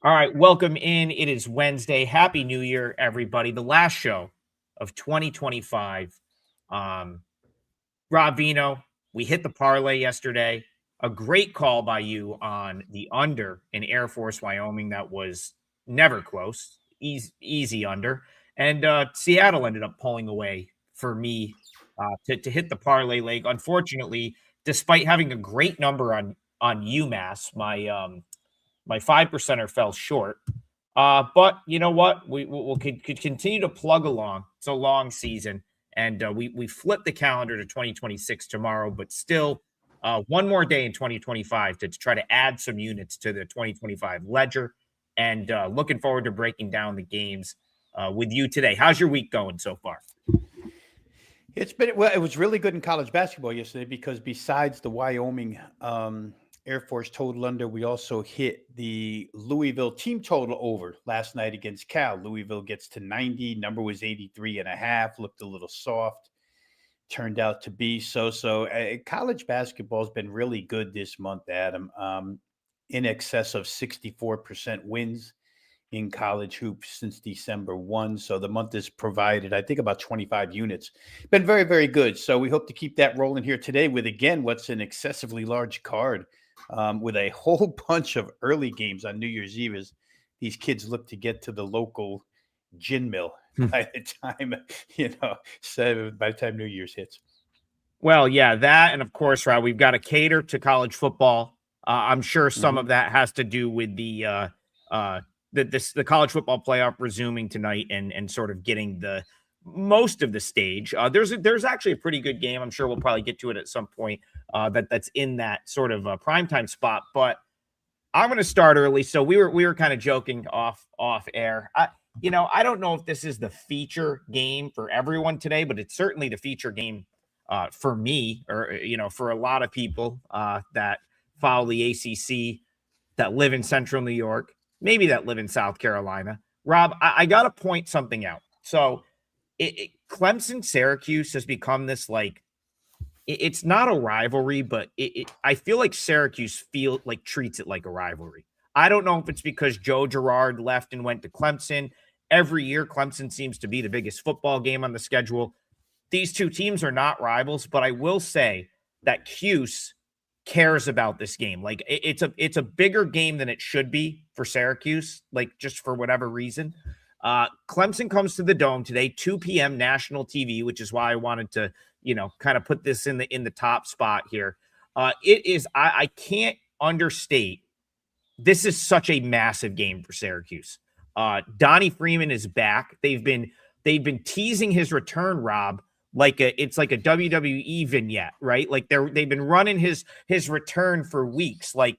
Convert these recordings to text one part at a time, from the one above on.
All right, welcome in. It is Wednesday. Happy New Year, everybody. The last show of 2025. Rob Vino, we hit the parlay yesterday. A great call by you on the under in Air Force, Wyoming. That was never close. Easy under. And Seattle ended up pulling away for me to hit the parlay leg. Unfortunately, despite having a great number on UMass, my 5%er fell short. But you know what? We'll could continue to plug along. It's a long season, and we flip the calendar to 2026 tomorrow, but still one more day in 2025 to try to add some units to the 2025 ledger. And looking forward to breaking down the games with you today. How's your week going so far? It was really good in college basketball yesterday because besides the Wyoming Air Force total under, we also hit the Louisville team total over last night against Cal. Louisville gets to 90. Number was 83.5. Looked a little soft. Turned out to be so. College basketball has been really good this month, Adam. In excess of 64% wins in college hoops since December 1. So the month has provided, I think, about 25 units. Been very, very good. So we hope to keep that rolling here today with, again, what's an excessively large card with a whole bunch of early games on New Year's Eve as these kids look to get to the local gin mill by the time, by the time New Year's hits. Well, yeah, that. And of course, Rob, we've got to cater to college football. I'm sure some of that has to do with the college football playoff resuming tonight and sort of getting the most of the stage. There's actually a pretty good game. I'm sure we'll probably get to it at some point that's in that sort of primetime spot. But I'm going to start early. So we were kind of joking off air. I don't know if this is the feature game for everyone today, but it's certainly the feature game for me, or for a lot of people that follow the ACC, that live in Central New York, maybe that live in South Carolina. Rob, I got to point something out. So Clemson Syracuse has become this, like, it's not a rivalry, but I feel like Syracuse treats it like a rivalry. I don't know if it's because Joe Girard left and went to Clemson. Every year, Clemson seems to be the biggest football game on the schedule. These two teams are not rivals, but I will say that Cuse cares about this game. Like, it's a bigger game than it should be for Syracuse, like, just for whatever reason. Clemson comes to the Dome today, 2 p.m. national TV, which is why I wanted to, kind of put this in the top spot here. It is, I can't understate, this is such a massive game for Syracuse. Donnie Freeman is back. They've been teasing his return, Rob, it's like a WWE vignette, right? Like they've been running his return for weeks, like,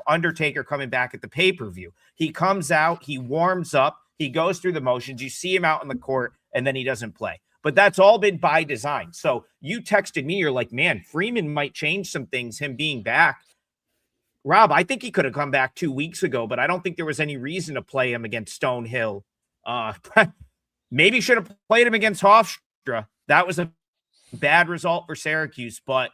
Undertaker coming back at the pay-per-view. He comes out, he warms up, he goes through the motions, you see him out in the court, and then he doesn't play. But that's all been by design. So you texted me, you're like, man, Freeman might change some things, him being back. Rob, I think he could have come back 2 weeks ago, but I don't think there was any reason to play him against Stonehill. Maybe should have played him against Hofstra. That was a bad result for Syracuse, but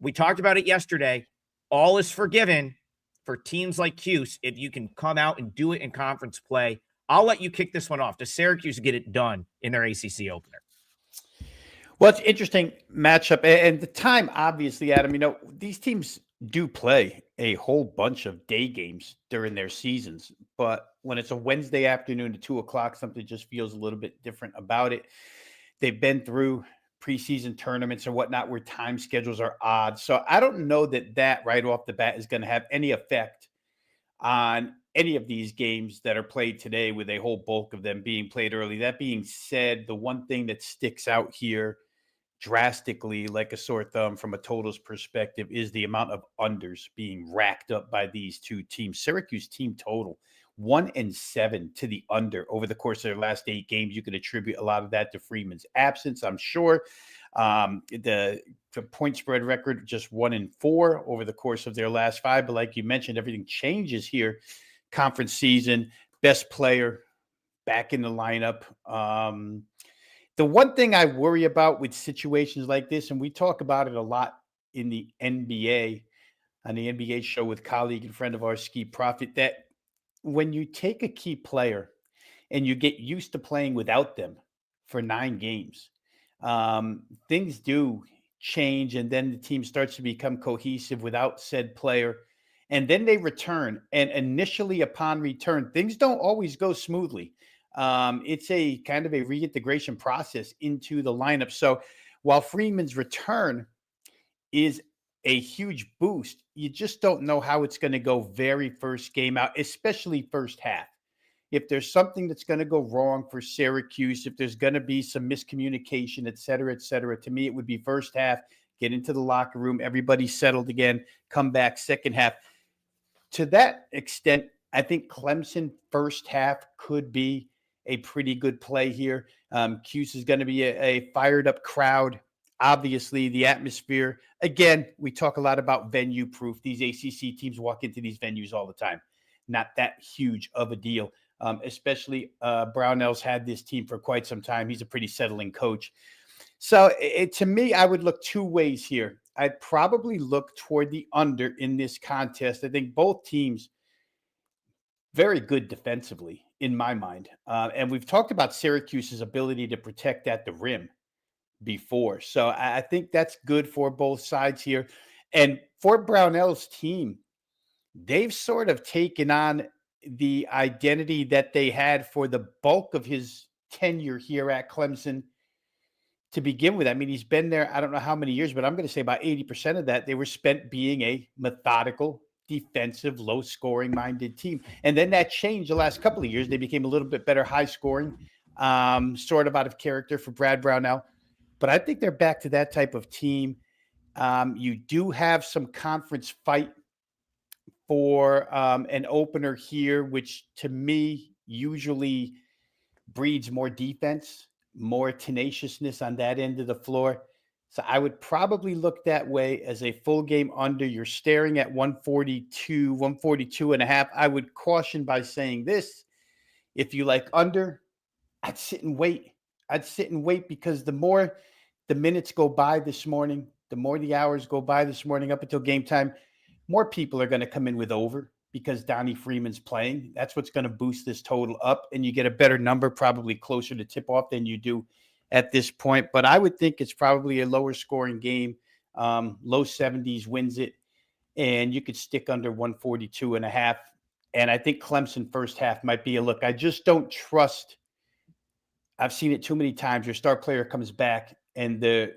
we talked about it yesterday. All is forgiven for teams like Cuse if you can come out and do it in conference play. I'll let you kick this one off. Does Syracuse get it done in their ACC opener? Well, it's an interesting matchup. And the time, obviously, Adam, these teams do play a whole bunch of day games during their seasons. But when it's a Wednesday afternoon at 2:00, something just feels a little bit different about it. They've been through preseason tournaments and whatnot where time schedules are odd. So I don't know that right off the bat is going to have any effect on any of these games that are played today, with a whole bulk of them being played early. That being said, the one thing that sticks out here drastically like a sore thumb from a totals perspective is the amount of unders being racked up by these two teams. Syracuse team total 1-7 to the under over the course of their last 8 games. You can attribute a lot of that to Freeman's absence, I'm sure. The point spread record just 1-4 over the course of their last 5. But like you mentioned, everything changes here. Conference season, best player back in the lineup. The one thing I worry about with situations like this, and we talk about it a lot in the NBA, on the NBA show with colleague and friend of ours, Ski Profit, that when you take a key player and you get used to playing without them for 9 games, things do change, and then the team starts to become cohesive without said player. And then they return. And initially, upon return, things don't always go smoothly. It's a kind of a reintegration process into the lineup. So while Freeman's return is a huge boost, you just don't know how it's going to go very first game out, especially first half. If there's something that's going to go wrong for Syracuse, if there's going to be some miscommunication, et cetera, to me, it would be first half, get into the locker room, everybody settled again, come back second half. To that extent, I think Clemson first half could be a pretty good play here. Cuse is going to be a fired up crowd. Obviously, the atmosphere. Again, we talk a lot about venue proof. These ACC teams walk into these venues all the time. Not that huge of a deal. Especially Brownell's had this team for quite some time. He's a pretty settling coach. So to me, I would look 2 ways here. I'd probably look toward the under in this contest. I think both teams very good defensively in my mind. And we've talked about Syracuse's ability to protect at the rim before. So I think that's good for both sides here. And for Brownell's team, they've sort of taken on the identity that they had for the bulk of his tenure here at Clemson to begin with. I mean, he's been there, I don't know how many years, but I'm going to say about 80% of that, they were spent being a methodical, defensive, low-scoring minded team. And then that changed the last couple of years. They became a little bit better high-scoring, sort of out of character for Brad Brownell. But I think they're back to that type of team. You do have some conference fight for an opener here, which to me usually breeds more defense, more tenaciousness on that end of the floor. So I would probably look that way as a full game under. You're staring at 142 and a half. I would caution by saying this. If you like under, I'd sit and wait. Because the more the minutes go by this morning, the more the hours go by this morning up until game time, more people are going to come in with over because Donnie Freeman's playing. That's what's going to boost this total up, and you get a better number, probably closer to tip-off than you do at this point. But I would think it's probably a lower scoring game. Low 70s wins it, and you could stick under 142 and a half. And I think Clemson first half might be a look. I just don't trust. I've seen it too many times. Your star player comes back, and the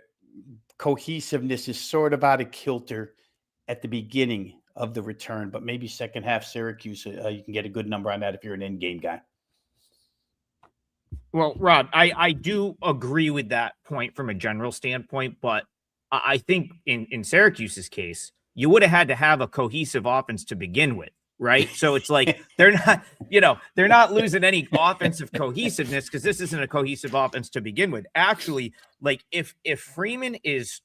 cohesiveness is sort of out of kilter at the beginning of the return, but maybe second half Syracuse, you can get a good number on that if you're an end game guy. Well, Rob, I do agree with that point from a general standpoint, but I think in Syracuse's case, you would have had to have a cohesive offense to begin with, right? So it's like they're not losing any offensive cohesiveness because this isn't a cohesive offense to begin with. Actually, like if Freeman is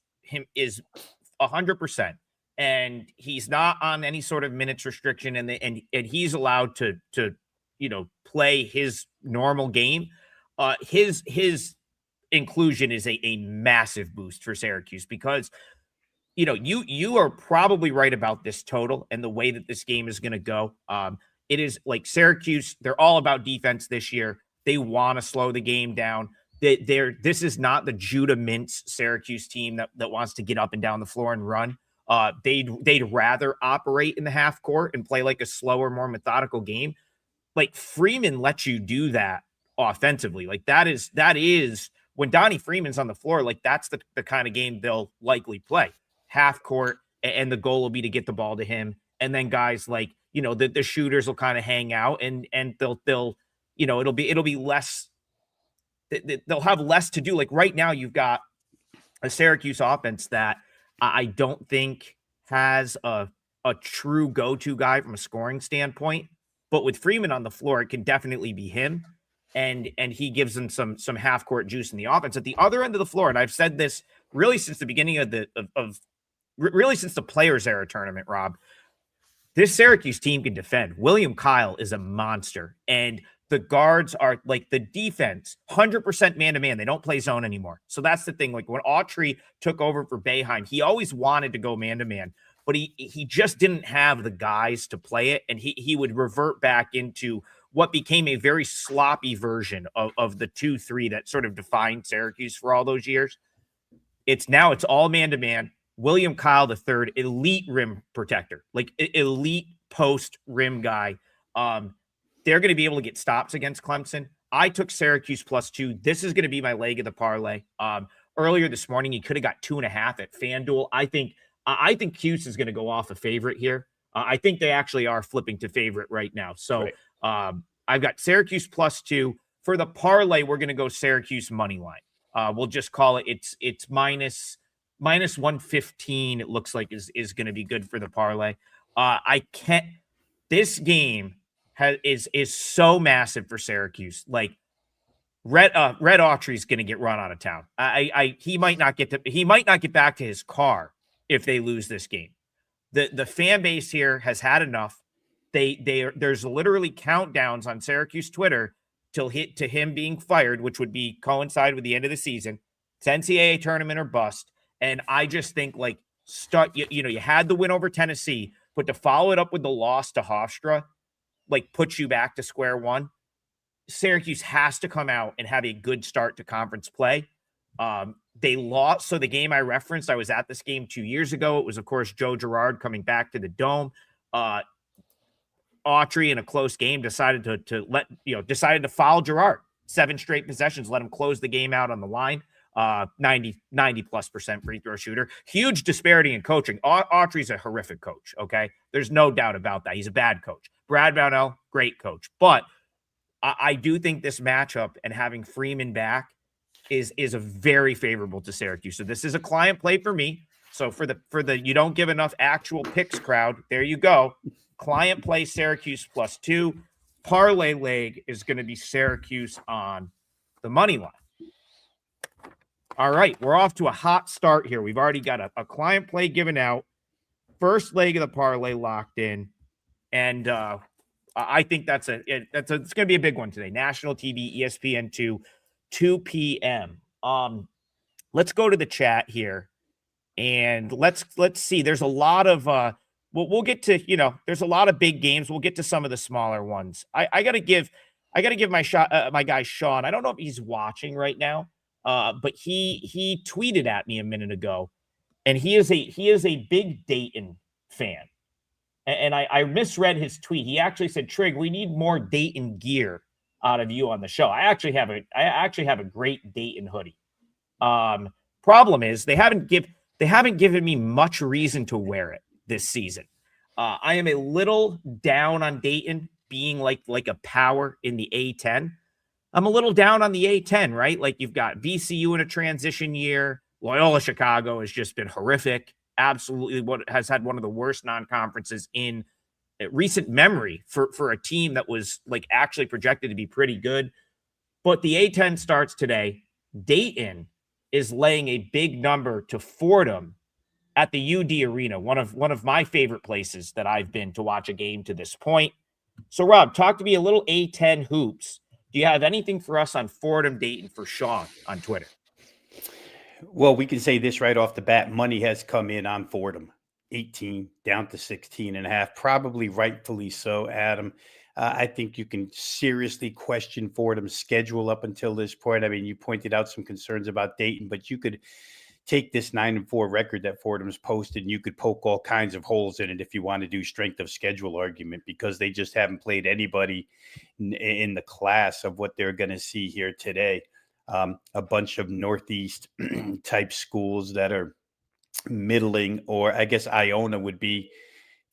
100%. And he's not on any sort of minutes restriction, and he's allowed to play his normal game. His inclusion is a massive boost for Syracuse because you are probably right about this total and the way that this game is going to go. It is like Syracuse; they're all about defense this year. They want to slow the game down. This is not the Judah Mintz Syracuse team that wants to get up and down the floor and run. They'd rather operate in the half court and play like a slower, more methodical game. Like Freeman lets you do that offensively. Like that is when Donnie Freeman's on the floor, like that's the kind of game they'll likely play. Half court, and the goal will be to get the ball to him. And then guys like, the shooters will kind of hang out and they'll it'll be less, they'll have less to do. Like right now you've got a Syracuse offense that I don't think has a true go-to guy from a scoring standpoint, but with Freeman on the floor, it can definitely be him. And he gives them some half-court juice in the offense. At the other end of the floor, and I've said this really since the beginning of really since the Players Era tournament, Rob, this Syracuse team can defend. William Kyle is a monster, and the guards are like the defense, 100% man-to-man. They don't play zone anymore. So that's the thing. Like when Autry took over for Boeheim, he always wanted to go man-to-man. but he just didn't have the guys to play it, and he would revert back into what became a very sloppy version of the 2-3 that sort of defined Syracuse for all those years. It's all man-to-man. William Kyle III, elite rim protector, like elite post rim guy. They're going to be able to get stops against Clemson. I took Syracuse +2. This is going to be my leg of the parlay. Earlier this morning, you could have got 2.5 at FanDuel. I think Cuse is going to go off a favorite here. I think they actually are flipping to favorite right now. So I've got Syracuse +2. For the parlay, we're going to go Syracuse money line. We'll just call it. It's minus 115. It looks like is going to be good for the parlay. This game is so massive for Syracuse. Like Red Autry's going to get run out of town. He might not get back to his car if they lose this game. The fan base here has had enough. There's literally countdowns on Syracuse Twitter to him being fired, which would coincide with the end of the season. It's NCAA tournament or bust. And I just think you had the win over Tennessee, but to follow it up with the loss to Hofstra, puts you back to square one. Syracuse has to come out and have a good start to conference play. They lost. So the game I referenced, I was at this game 2 years ago. It was, of course, Joe Girard coming back to the Dome. Autry in a close game decided to foul Girard. 7 straight possessions, let him close the game out on the line. 90+% free throw shooter. Huge disparity in coaching. Autry's a horrific coach. Okay. There's no doubt about that. He's a bad coach. Brad Brownell, great coach. But I do think this matchup and having Freeman back is a very favorable to Syracuse. So this is a client play for me. So for the you don't give enough actual picks crowd, there you go. Client play Syracuse +2. Parlay leg is going to be Syracuse on the money line. All right, we're off to a hot start here. We've already got a client play given out. First leg of the parlay locked in. And I think it's going to be a big one today. National TV, ESPN2, 2 p.m. Let's go to the chat here, and let's see. There's a lot of we'll get to there's a lot of big games. We'll get to some of the smaller ones. I gotta give my guy Sean. I don't know if he's watching right now, but he tweeted at me a minute ago, and he is a big Dayton fan. And I misread his tweet. He actually said, "Trig, we need more Dayton gear out of you on the show." I actually have a great Dayton hoodie. Problem is they haven't given me much reason to wear it this season. I am a little down on Dayton being like a power in the A10. I'm a little down on the A10, right? Like you've got VCU in a transition year. Loyola Chicago has just been horrific. Absolutely has had one of the worst non-conferences in recent memory for a team that was actually projected to be pretty good. But the A10 starts today. Dayton is laying a big number to Fordham at the UD Arena, one of my favorite places that I've been to watch a game to this point. So Rob, talk to me a little A10 hoops. Do you have anything for us on Fordham Dayton for Sean on Twitter? Well, we can say this right off the bat. Money has come in on Fordham, 18 down to 16.5, probably rightfully so, Adam. I think you can seriously question Fordham's schedule up until this point. I mean, you pointed out some concerns about Dayton, but you could take this 9-4 record that Fordham's posted and you could poke all kinds of holes in it if you want to do strength of schedule argument, because they just haven't played anybody in the class of what they're going to see here today. A bunch of Northeast type schools that are middling, or I guess Iona would be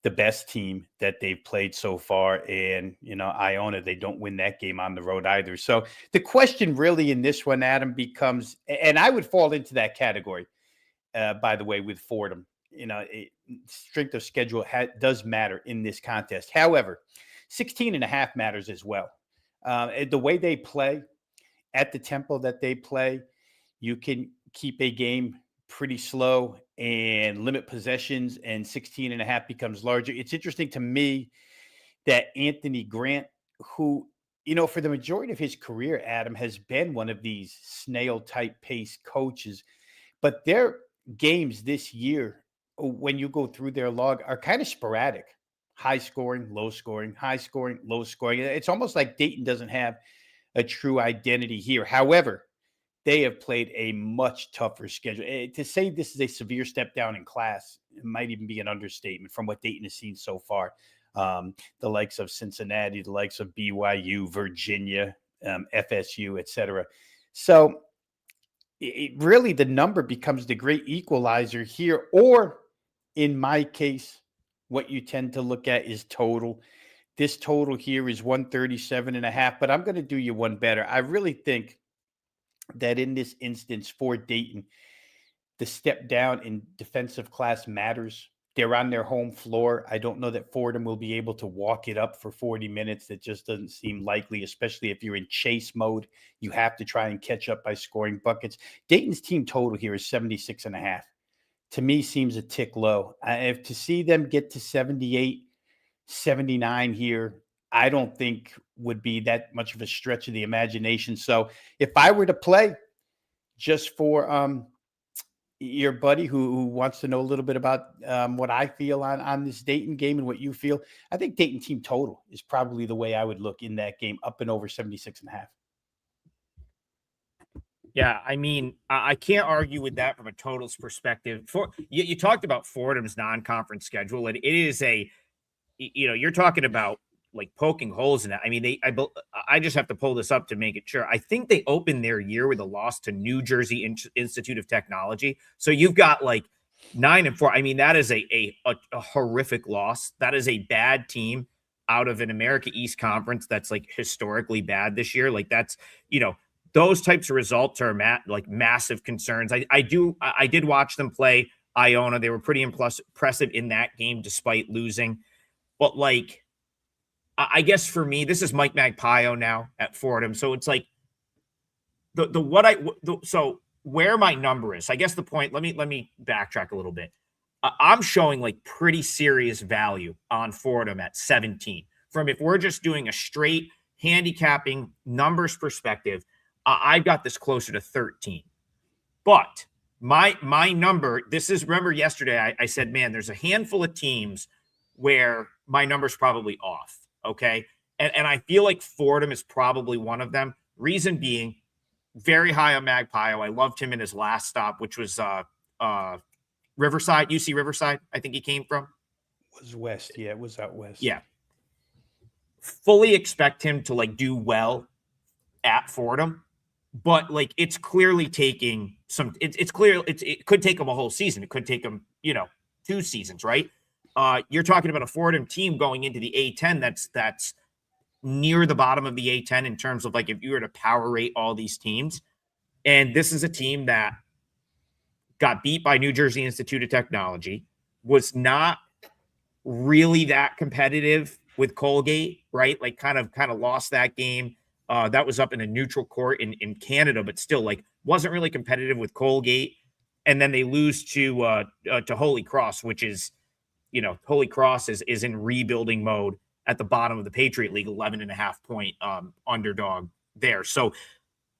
the best team that they've played so far. And, Iona, they don't win that game on the road either. So the question really in this one, Adam, becomes, and I would fall into that category, by the way, with Fordham, strength of schedule does matter in this contest. However, 16.5 matters as well. The way they play, at the tempo that they play, you can keep a game pretty slow and limit possessions, and 16.5 becomes larger. It's interesting to me that Anthony Grant, who, for the majority of his career, Adam, has been one of these snail type pace coaches, but their games this year when you go through their log, are kind of sporadic. High scoring, low scoring, high scoring, low scoring. It's almost like Dayton doesn't have a true identity here. However, they have played a much tougher schedule. To say this is a severe step down in class, it might even be an understatement from what Dayton has seen so far. The likes of Cincinnati, the likes of BYU, Virginia, FSU, etc. So really the number becomes the great equalizer here, or in my case, what you tend to look at is total. This total here is 137.5, but I'm going to do you one better. I really think that in this instance for Dayton, the step down in defensive class matters. They're on their home floor. I don't know that Fordham will be able to walk it up for 40 minutes. That just doesn't seem likely, especially if you're in chase mode. You have to try and catch up by scoring buckets. Dayton's team total here is 76.5. To me, seems a tick low. If to see them get to 78, 79 here, I don't think would be that much of a stretch of the imagination. So if I were to play just for your buddy who wants to know a little bit about what I feel on this Dayton game and what you feel, I think Dayton team total is probably the way I would look in that game, up and over 76.5. Yeah, I mean, I can't argue with that from a totals perspective. You talked about Fordham's non-conference schedule, and it is you're talking about like poking holes in it. I mean, I just have to pull this up to make it sure. I think they opened their year with a loss to New Jersey Institute of Technology. So you've got like 9-4. I mean, that is a horrific loss. That is a bad team out of an America East Conference that's like historically bad this year. Like that's, those types of results are massive concerns. I did watch them play Iona. They were pretty impressive in that game despite losing. But like, I guess for me, this is Mike Magpio now at Fordham. So it's like so where my number is, I guess the point, let me backtrack a little bit. I'm showing like pretty serious value on Fordham at 17 from, if we're just doing a straight handicapping numbers perspective, I've got this closer to 13, but my number, remember yesterday, I said, man, there's a handful of teams where my number's probably off. Okay. And I feel like Fordham is probably one of them. Reason being, very high on Magpio. I loved him in his last stop, which was Riverside, UC Riverside, I think he came from. It was west. Yeah, it was out west. Yeah. Fully expect him to like do well at Fordham, but like it's clearly taking some, it's clear it could take him a whole season. It could take him, 2 seasons, right? You're talking about a Fordham team going into the A10 that's near the bottom of the A10 in terms of like if you were to power rate all these teams. And this is a team that got beat by New Jersey Institute of Technology, was not really that competitive with Colgate, right? Like kind of lost that game. That was up in a neutral court in Canada, but still like wasn't really competitive with Colgate. And then they lose to Holy Cross, which is, Holy Cross is in rebuilding mode at the bottom of the Patriot League, 11.5 point underdog there. So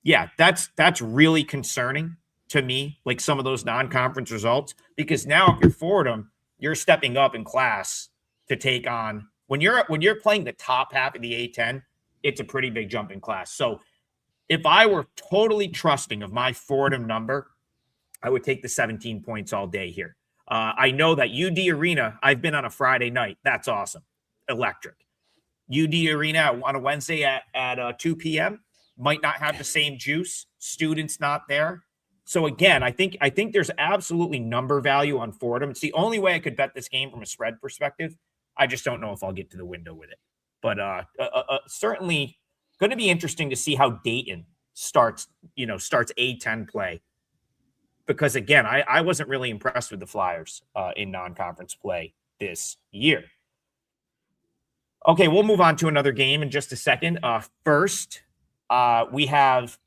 yeah, that's really concerning to me, like some of those non-conference results, because now if you're Fordham, you're stepping up in class to take on, when you're playing the top half of the A10, it's a pretty big jump in class. So if I were totally trusting of my Fordham number, I would take the 17 points all day here. I know that UD Arena, I've been on a Friday night. That's awesome. Electric. UD Arena on a Wednesday at 2 p.m. might not have the same juice. Students not there. So again, I think there's absolutely number value on Fordham. It's the only way I could bet this game from a spread perspective. I just don't know if I'll get to the window with it. But certainly going to be interesting to see how Dayton starts A10 play. Because again, I wasn't really impressed with the Flyers in non-conference play this year. Okay, we'll move on to another game in just a second. First, we have,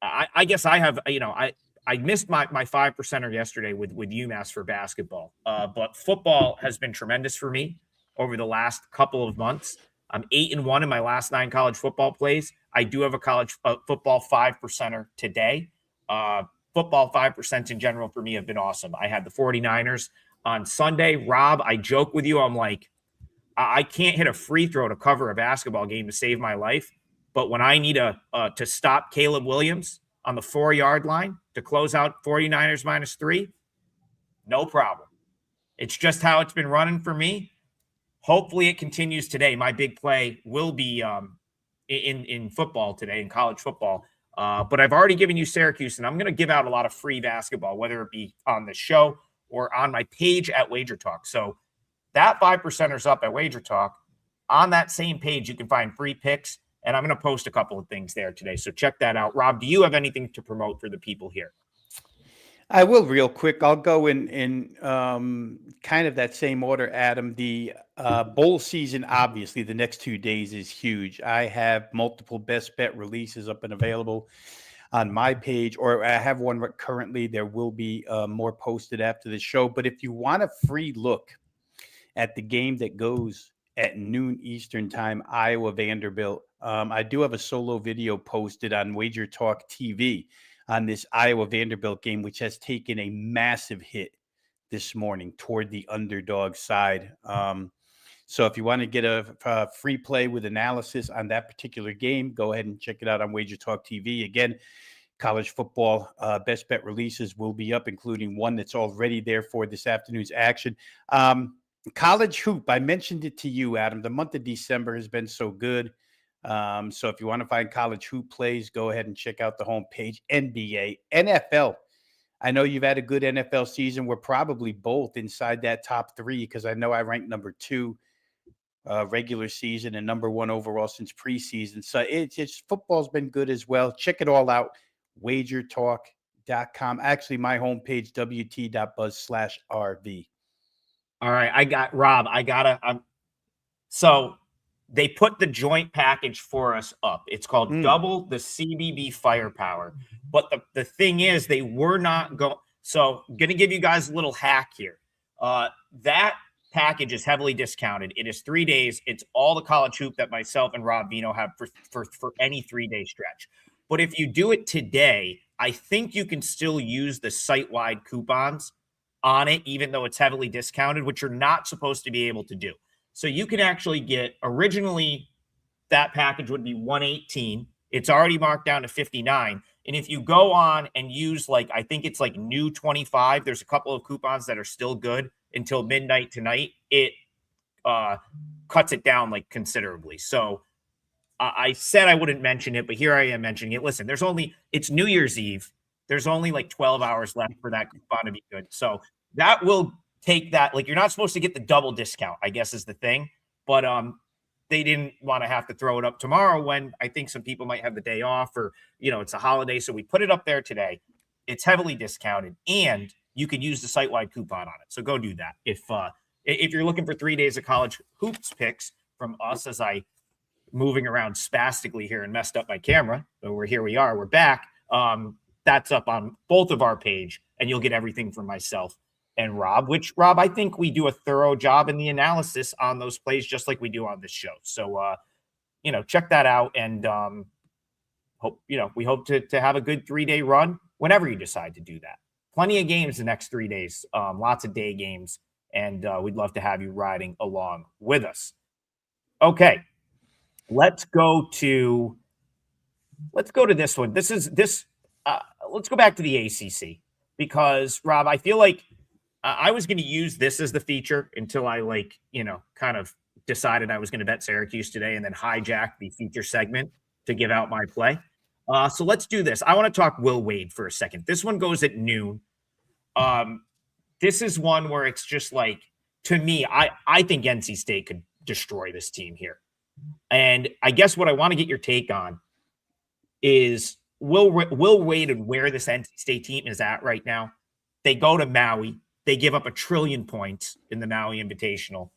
I guess I have, I missed my 5%er yesterday with UMass for basketball. But football has been tremendous for me over the last couple of months. I'm 8-1 in my last 9 college football plays. I do have a college football 5%er today. Football 5% in general for me have been awesome. I had the 49ers. on Sunday. Rob, I joke with you. I'm like, I can't hit a free throw to cover a basketball game to save my life. But when I need to stop Caleb Williams on the 4-yard line to close out 49ers -3, no problem. It's just how it's been running for me. Hopefully it continues today. My big play will be in football today, in college football. But I've already given you Syracuse, and I'm going to give out a lot of free basketball, whether it be on the show or on my page at WagerTalk. So that 5%ers up at WagerTalk. On that same page, you can find free picks, and I'm going to post a couple of things there today. So check that out. Rob, do you have anything to promote for the people here? I will real quick. I'll go in kind of that same order, Adam. The bowl season, obviously, the next 2 days is huge. I have multiple best bet releases up and available on my page, or I have one currently. There will be more posted after the show. But if you want a free look at the game that goes at noon Eastern time, Iowa Vanderbilt, I do have a solo video posted on Wager Talk TV on this Iowa Vanderbilt game, which has taken a massive hit this morning toward the underdog side. So if you want to get a free play with analysis on that particular game, go ahead and check it out on Wager Talk TV. Again, college football best bet releases will be up, including one that's already there for this afternoon's action. College hoop, I mentioned it to you, Adam. The month of December has been so good. So if you want to find college hoop plays, go ahead and check out the homepage. NBA, NFL. I know you've had a good NFL season. We're probably both inside that top 3 because I know I ranked number 2 regular season and number 1 overall since preseason. So it's football's been good as well. Check it all out. WagerTalk.com. Actually, my homepage, wt.buzz/RV. All right. Rob, so they put the joint package for us up. It's called Double the CBB Firepower. But the thing is, they were not going. So I'm going to give you guys a little hack here. That package is heavily discounted. It is 3 days. It's all the college hoop that myself and Rob Vino have for any 3-day stretch. But if you do it today, I think you can still use the site-wide coupons on it, even though it's heavily discounted, which you're not supposed to be able to do. So you can actually get, originally that package would be $118. It's already marked down to $59. And if you go on and use I think it's new 25, there's a couple of coupons that are still good until midnight tonight. It cuts it down considerably. So I said I wouldn't mention it, but here I am mentioning it. Listen, it's New Year's Eve. There's only 12 hours left for that coupon to be good. So that will take that. You're not supposed to get the double discount, I guess is the thing. But they didn't want to have to throw it up tomorrow when I think some people might have the day off or, it's a holiday. So we put it up there today. It's heavily discounted and you can use the site-wide coupon on it. So go do that. If you're looking for 3 days of college hoops picks from us, as I moving around spastically here and messed up my camera, but we're back. That's up on both of our page and you'll get everything from myself and Rob, Rob, I think we do a thorough job in the analysis on those plays, just like we do on this show. So, check that out. And we hope to have a good 3-day run whenever you decide to do that. Plenty of games the next 3 days, lots of day games. And we'd love to have you riding along with us. Okay, let's go to this one. Let's go back to the ACC because, Rob, I feel like I was going to use this as the feature until I kind of decided I was going to bet Syracuse today and then hijack the feature segment to give out my play. So let's do this. I want to talk Will Wade for a second. This one goes at noon. This is one where it's just to me, I think NC State could destroy this team here. And I guess what I want to get your take on is Will Wade and where this NC State team is at right now. They go to Maui. They give up 1 trillion points in the Maui Invitational.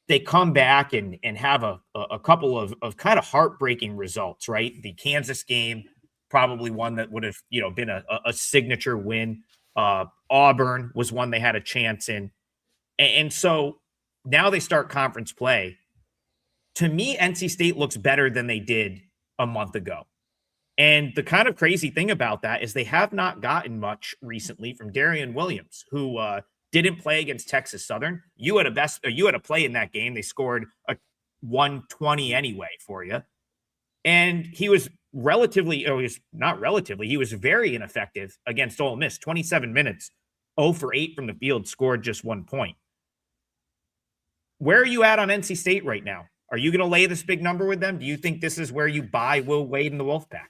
They come back and have a couple of kind of heartbreaking results, right? The Kansas game, probably one that would have, been a signature win. Auburn was one they had a chance in. And so now they start conference play. To me, NC State looks better than they did a month ago. And the kind of crazy thing about that is they have not gotten much recently from Darian Williams, who didn't play against Texas Southern. You had a play in that game. They scored a 120 anyway for you. And he was he was very ineffective against Ole Miss. 27 minutes, 0 for 8 from the field, scored just 1 point. Where are you at on NC State right now? Are you going to lay this big number with them? Do you think this is where you buy Will Wade and the Wolfpack?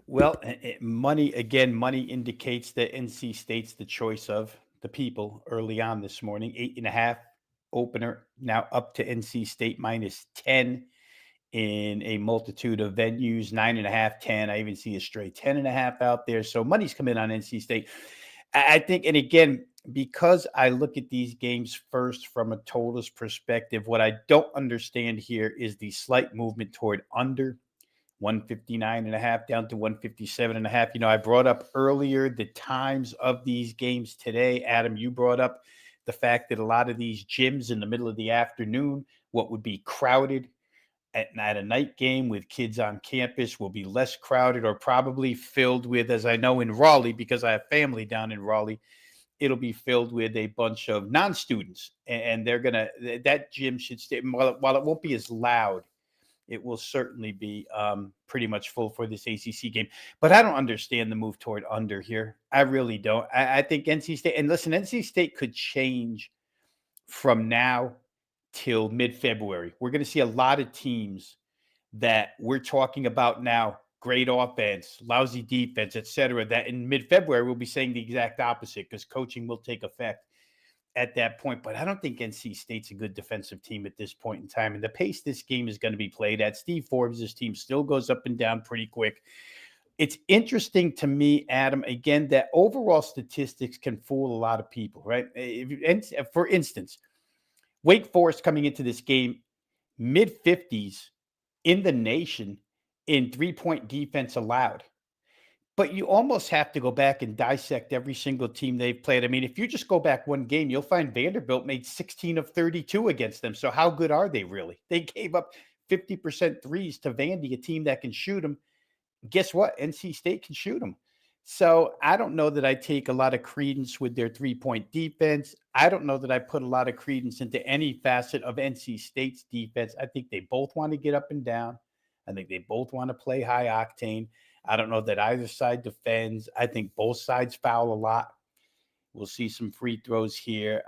Well, money indicates that NC State's the choice of the people early on this morning. 8.5 opener, now up to NC State -10 in a multitude of venues. 9.5, 10. I even see a straight 10.5 out there. So money's come in on NC State. I think, and again, because I look at these games first from a totals perspective, what I don't understand here is the slight movement toward under 159.5 down to 157.5. I brought up earlier the times of these games today. Adam, you brought up the fact that a lot of these gyms in the middle of the afternoon, what would be crowded at a night game with kids on campus, will be less crowded or probably filled with, as I know in Raleigh, because I have family down in Raleigh, it'll be filled with a bunch of non-students, and that gym should stay, while it won't be as loud, it will certainly be pretty much full for this ACC game. But I don't understand the move toward under here. I really don't. I think NC State, and listen, NC State could change from now till mid-February. We're going to see a lot of teams that we're talking about now, great offense, lousy defense, et cetera, that in mid-February we'll be saying the exact opposite because coaching will take effect at that point. But I don't think NC State's a good defensive team at this point in time. And the pace this game is going to be played at, Steve Forbes' team still goes up and down pretty quick. It's interesting to me, Adam, again, that overall statistics can fool a lot of people, right? For instance, Wake Forest coming into this game, mid-50s in the nation in three-point defense allowed. But you almost have to go back and dissect every single team they've played. I mean, if you just go back one game, you'll find Vanderbilt made 16 of 32 against them. So how good are they really? They gave up 50% threes to Vandy, a team that can shoot them. Guess what? NC State can shoot them. So I don't know that I take a lot of credence with their three-point defense. I don't know that I put a lot of credence into any facet of NC State's defense. I think they both want to get up and down. I think they both want to play high octane. I don't know that either side defends. I think both sides foul a lot. We'll see some free throws here.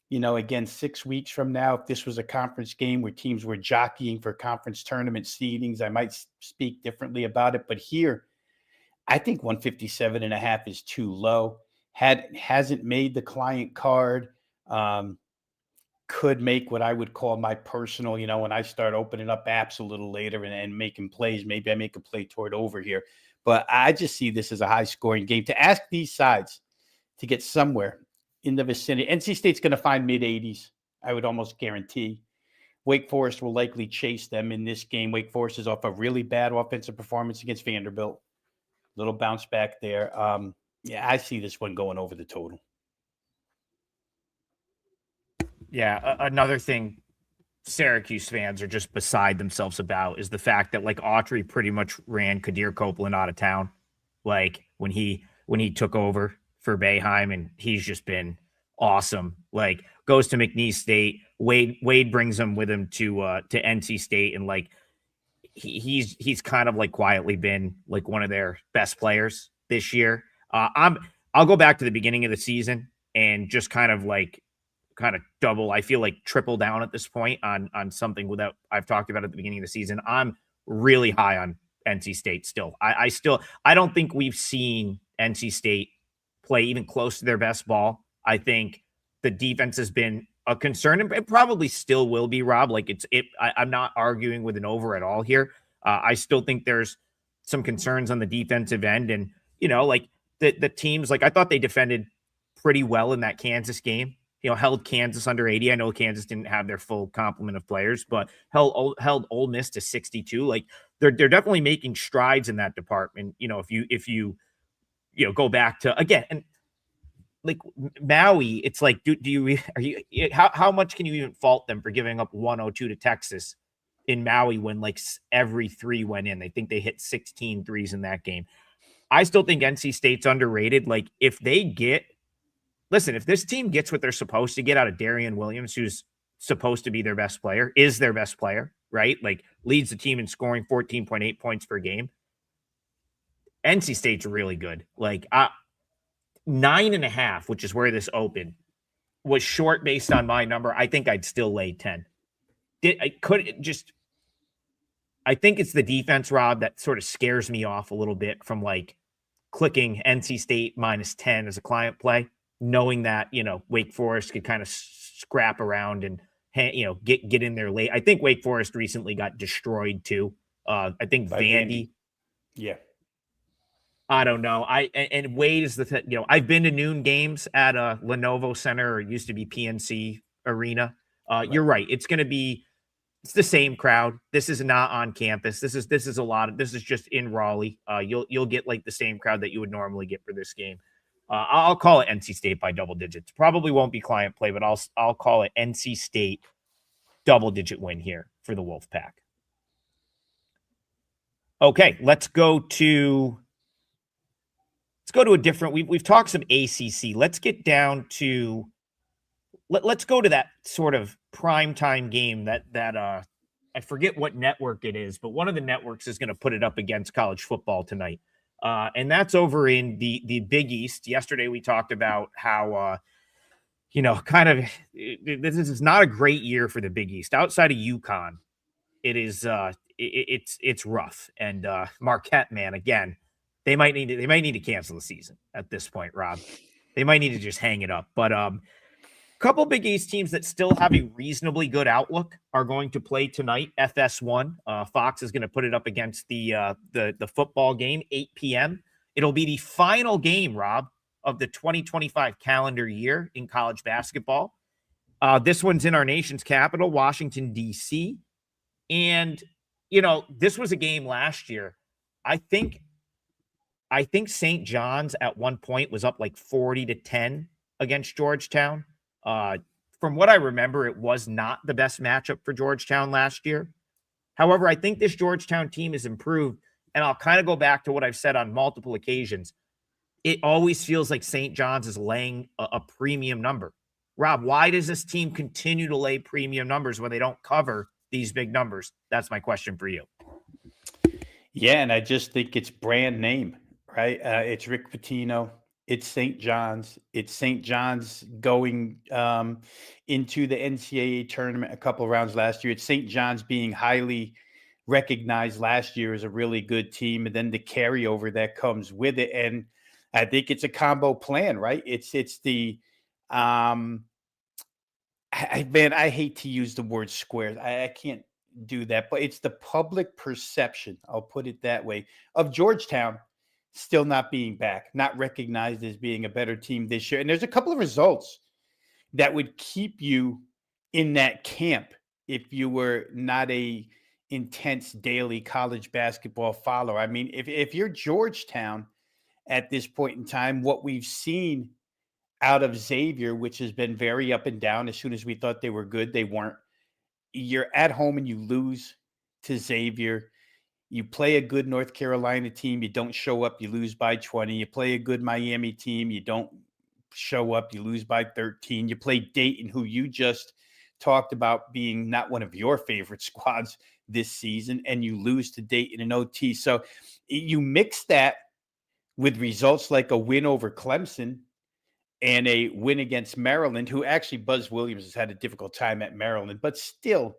Again, 6 weeks from now, if this was a conference game where teams were jockeying for conference tournament seedings, I might speak differently about it. But here, I think 157.5 is too low. Hasn't made the client card. Could make what I would call my personal, when I start opening up apps a little later and making plays, maybe I make a play toward over here. But I just see this as a high-scoring game. To ask these sides to get somewhere in the vicinity, NC State's going to find mid-80s, I would almost guarantee. Wake Forest will likely chase them in this game. Wake Forest is off a really bad offensive performance against Vanderbilt. Little bounce back there. I see this one going over the total. Yeah, another thing Syracuse fans are just beside themselves about is the fact that Autry pretty much ran Kadir Copeland out of town, when he took over for Boeheim, and he's just been awesome. Goes to McNeese State, Wade brings him with him to NC State, and he's kind of quietly been one of their best players this year. I'll go back to the beginning of the season and just kind of double, I feel triple down at this point on something that I've talked about at the beginning of the season. I'm really high on NC State still. I don't think we've seen NC State play even close to their best ball. I think the defense has been a concern, and it probably still will be, Rob. I'm not arguing with an over at all here. I still think there's some concerns on the defensive end, and the teams, I thought they defended pretty well in that Kansas game. Held Kansas under 80. I know Kansas didn't have their full complement of players, but held Ole Miss to 62. They're definitely making strides in that department. If you go back to again and Maui, it's how much can you even fault them for giving up 102 to Texas in Maui when every three went in? They think they hit 16 threes in that game. I still think NC State's underrated. If they get listen, if this team gets what they're supposed to get out of Darian Williams, who's supposed to be their best player, is their best player, right? Like leads the team in scoring 14.8 points per game. NC State's really good. Like 9.5, which is where this opened, was short based on my number. I think I'd still lay 10. I think it's the defense, Rob, that sort of scares me off a little bit from like clicking NC State -10 as a client play, knowing that, Wake Forest could kind of scrap around and, get in there late. I think Wake Forest recently got destroyed too. I think Vandy. Yeah. I don't know. And Wade is I've been to noon games at Lenovo Center, or it used to be PNC Arena. Right. You're right. It's the same crowd. This is not on campus. This is just in Raleigh. You'll get like the same crowd that you would normally get for this game. I'll call it NC State by double digits. Probably won't be client play, but I'll call it NC State double digit win here for the Wolfpack. Okay, let's go to a different. We've talked some ACC. Let's get down to. Let's go to that sort of primetime game that I forget what network it is, but one of the networks is going to put it up against college football tonight. And that's over in the Big East. Yesterday we talked about how, this is not a great year for the Big East. Outside of UConn, it is it's rough. And Marquette, man, again, they might need to cancel the season at this point, Rob. They might need to just hang it up. But couple Big East teams that still have a reasonably good outlook are going to play tonight. FS1, Fox is going to put it up against the football game, 8 p.m. It'll be the final game, Rob, of the 2025 calendar year in college basketball. This one's in our nation's capital, Washington, D.C. And, this was a game last year. I think St. John's at one point was up like 40-10 against Georgetown. From what I remember, it was not the best matchup for Georgetown last year. However, I think this Georgetown team has improved, and I'll kind of go back to what I've said on multiple occasions. It always feels like St. John's is laying a premium number. Rob, why does this team continue to lay premium numbers when they don't cover these big numbers? That's my question for you. Yeah, and I just think it's brand name, right? It's Rick Pitino. It's St. John's. It's St. John's going into the NCAA tournament a couple of rounds last year. It's St. John's being highly recognized last year as a really good team, and then the carryover that comes with it. And I think it's a combo plan, right? It's the I hate to use the word squares. I can't do that, but it's the public perception, I'll put it that way, of Georgetown still not being back, not recognized as being a better team this year. And there's a couple of results that would keep you in that camp if you were not a intense daily college basketball follower. I mean, if you're Georgetown at this point in time, what we've seen out of Xavier, which has been very up and down, as soon as we thought they were good, they weren't. You're at home and you lose to Xavier. You play a good North Carolina team, you don't show up, you lose by 20. You play a good Miami team, you don't show up, you lose by 13. You play Dayton, who you just talked about being not one of your favorite squads this season, and you lose to Dayton in OT. So you mix that with results like a win over Clemson and a win against Maryland, who actually Buzz Williams has had a difficult time at Maryland, but still,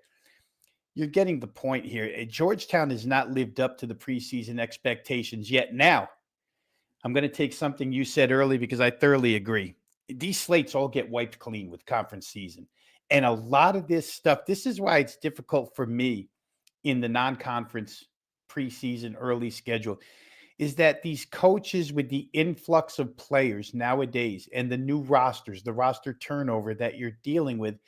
you're getting the point here. Georgetown has not lived up to the preseason expectations yet. Now, I'm going to take something you said early because I thoroughly agree. These slates all get wiped clean with conference season. And a lot of this stuff, this is why it's difficult for me in the non-conference preseason early schedule, is that these coaches with the influx of players nowadays and the new rosters, the roster turnover that you're dealing with,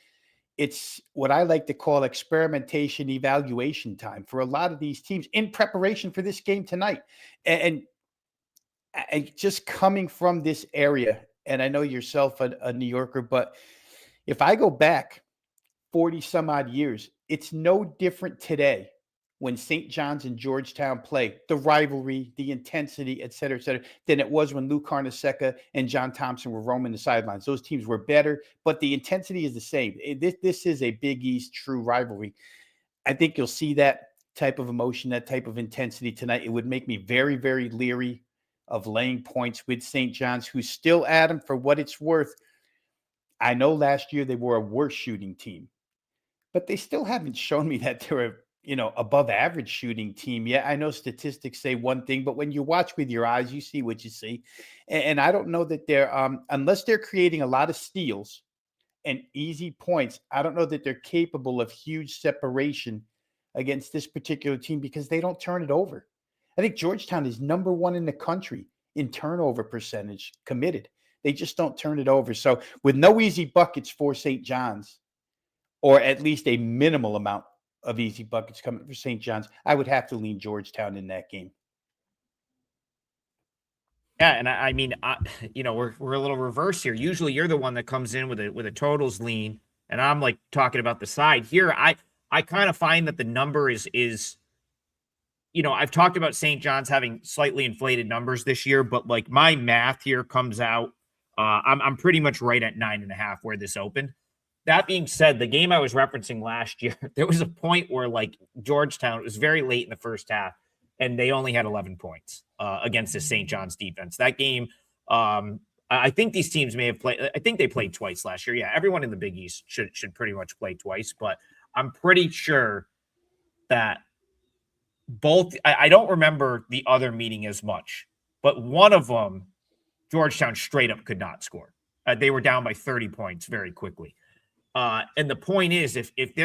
it's what I like to call experimentation evaluation time for a lot of these teams in preparation for this game tonight. And just coming from this area, and I know yourself a New Yorker, but if I go back 40 some odd years, it's no different today when St. John's and Georgetown play, the rivalry, the intensity, et cetera, than it was when Lou Carnesecca and John Thompson were roaming the sidelines. Those teams were better, but the intensity is the same. This is a Big East true rivalry. I think you'll see that type of emotion, that type of intensity tonight. It would make me very, very leery of laying points with St. John's, who's still, Adam, for what it's worth. I know last year they were a worse shooting team, but they still haven't shown me that they're a above average shooting team yet. I know statistics say one thing, but when you watch with your eyes, you see what you see. And I don't know that they're, unless they're creating a lot of steals and easy points, I don't know that they're capable of huge separation against this particular team because they don't turn it over. I think Georgetown is number 1 in the country in turnover percentage committed. They just don't turn it over. So with no easy buckets for St. John's, or at least a minimal amount of easy buckets coming for St. John's, I would have to lean Georgetown in that game. Yeah, and I mean, we're a little reverse here. Usually, you're the one that comes in with a totals lean, and I'm like talking about the side here. I kind of find that the number is I've talked about St. John's having slightly inflated numbers this year, but like my math here comes out, I'm pretty much right at 9.5 where this opened. That being said, the game I was referencing last year, there was a point where like Georgetown, it was very late in the first half, and they only had 11 points against the St. John's defense. That game, I think these teams may have played. I think they played twice last year. Yeah, everyone in the Big East should pretty much play twice, but I'm pretty sure that both. I don't remember the other meeting as much, but one of them, Georgetown straight up could not score. They were down by 30 points very quickly. And the point is, if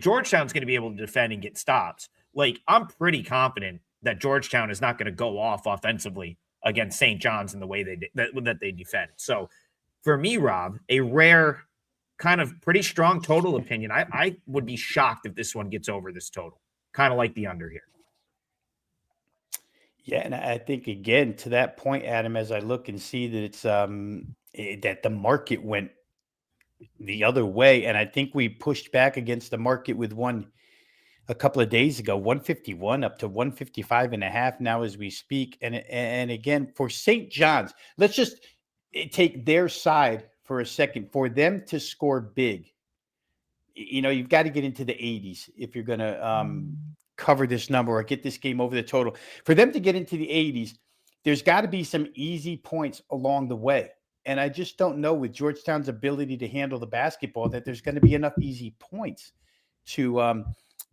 Georgetown's going to be able to defend and get stops, like I'm pretty confident that Georgetown is not going to go off offensively against St. John's in the way that they defend. So for me, Rob, a rare kind of pretty strong total opinion. I would be shocked if this one gets over this total, kind of like the under here. Yeah, and I think, again, to that point, Adam, as I look and see that it's that the market went the other way, and I think we pushed back against the market with one a couple of days ago, 151 up to 155.5 now as we speak. And again, for St. John's, let's just take their side for a second. For them to score big, you've got to get into the 80s if you're going to cover this number or get this game over the total. For them to get into the 80s, there's got to be some easy points along the way. And I just don't know with Georgetown's ability to handle the basketball that there's going to be enough easy points to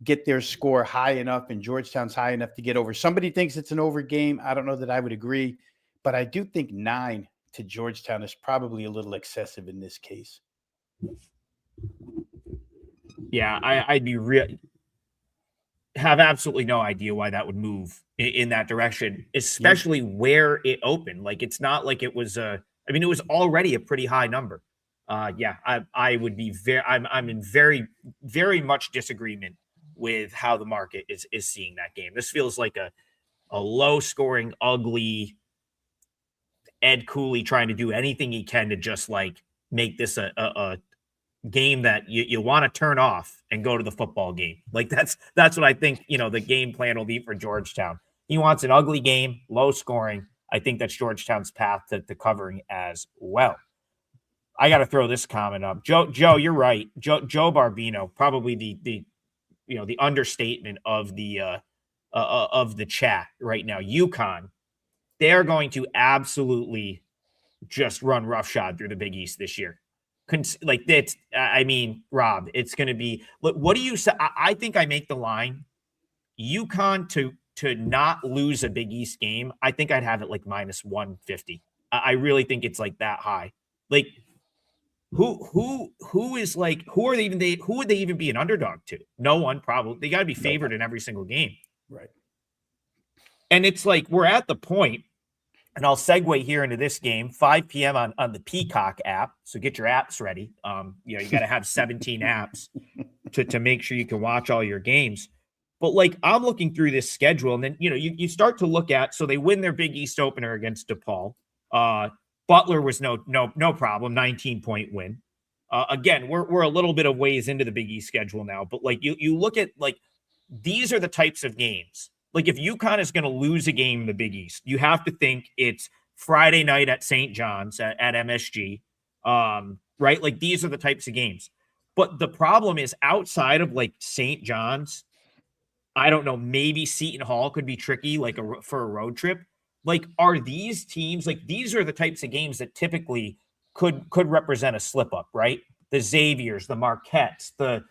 get their score high enough and Georgetown's high enough to get over. Somebody thinks it's an over game. I don't know that I would agree, but I do think 9 to Georgetown is probably a little excessive in this case. Yeah, I'd be have absolutely no idea why that would move in that direction, especially where it opened. Like, it's not like it was it was already a pretty high number. I would be I'm in very, very much disagreement with how the market is seeing that game. This feels like a low scoring, ugly Ed Cooley trying to do anything he can to just like make this a game that you want to turn off and go to the football game. Like that's what I think, the game plan will be for Georgetown. He wants an ugly game, low scoring. I think that's Georgetown's path to covering as well. I got to throw this comment up. Joe, you're right. Joe Barbino, probably the understatement of the chat right now. UConn, they're going to absolutely just run roughshod through the Big East this year. Like that's, Rob, it's going to be. What do you say? I think I make the line. UConn to not lose a Big East game. I think I'd have it like minus 150. I really think it's like that high. Like who is like who would they even be an underdog to? No one, probably. They got to be favored in every single game, right? And it's like we're at the point. And I'll segue here into this game, 5 p.m. on the Peacock app. So get your apps ready. You got to have 17 apps to make sure you can watch all your games. But like I'm looking through this schedule, and then you start to look at. So they win their Big East opener against DePaul. Butler was no problem, 19-point win. Again, we're a little bit of ways into the Big East schedule now, but like you look at like these are the types of games. Like if UConn is going to lose a game in the Big East, you have to think it's Friday night at St. John's at MSG, right? Like these are the types of games. But the problem is outside of like St. John's, I don't know, maybe Seton Hall could be tricky like for a road trip. Like are these teams like these are the types of games that typically could represent a slip up, right? The Xaviers, the Marquettes, the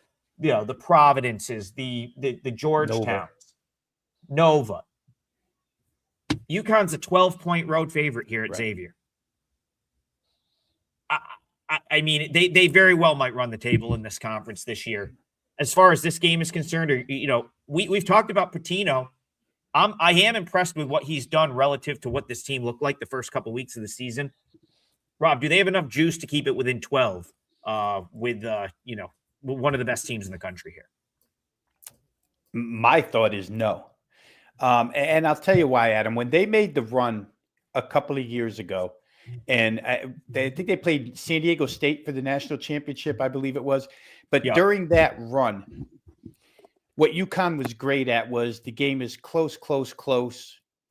Providences, the Georgetowns, Nova. UConn's a 12-point road favorite here at Xavier. I mean, they very well might run the table in this conference this year. As far as this game is concerned, or we've talked about Patino. I am impressed with what he's done relative to what this team looked like the first couple weeks of the season. Rob, do they have enough juice to keep it within 12 with one of the best teams in the country here? My thought is no. And I'll tell you why, Adam. When they made the run a couple of years ago, and I think they played San Diego State for the national championship, I believe it was. But during that run, what UConn was great at was the game is close,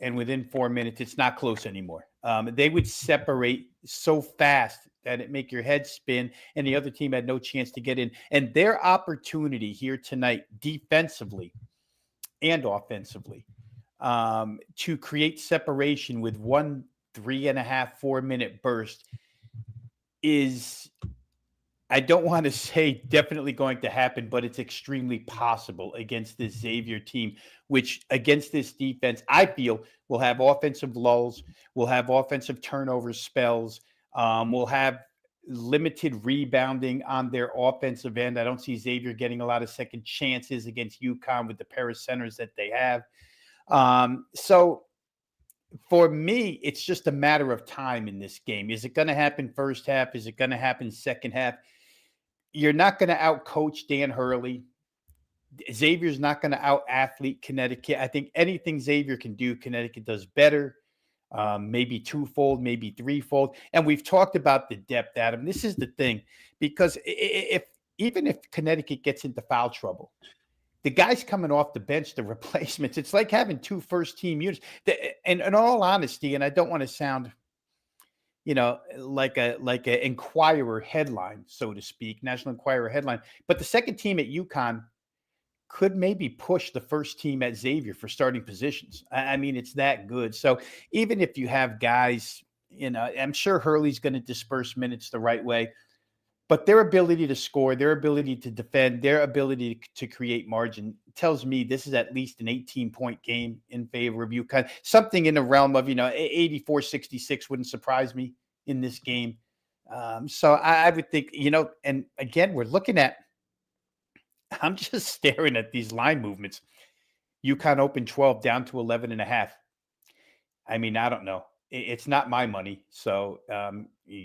and within 4 minutes, it's not close anymore. They would separate so fast that it make your head spin, and the other team had no chance to get in. And their opportunity here tonight, defensively and offensively, to create separation with 1 3.5, 4 minute burst is, I don't want to say definitely going to happen, but it's extremely possible against this Xavier team, which against this defense, I feel will have offensive lulls, will have offensive turnover spells, will have limited rebounding on their offensive end. I don't see Xavier getting a lot of second chances against UConn with the pair of centers that they have. So for me, it's just a matter of time in this game. Is it going to happen first half? Is it going to happen second half? You're not going to out-coach Dan Hurley. Xavier's not going to out-athlete Connecticut. I think anything Xavier can do, Connecticut does better, maybe twofold, maybe threefold. And we've talked about the depth, Adam. This is the thing, because even if Connecticut gets into foul trouble, the guys coming off the bench, the replacements, it's like having 2 first-team units. And in all honesty, and I don't want to sound, like a Enquirer headline, so to speak, National Enquirer headline, but the second team at UConn could maybe push the first team at Xavier for starting positions. I mean, it's that good. So even if you have guys, I'm sure Hurley's going to disperse minutes the right way. But their ability to score, their ability to defend, their ability to create margin tells me this is at least an 18-point game in favor of UConn. Something in the realm of, 84-66 wouldn't surprise me in this game. So I would think, and again, we're looking at, I'm just staring at these line movements. UConn opened 12 down to 11.5. I mean, I don't know. It's not my money. So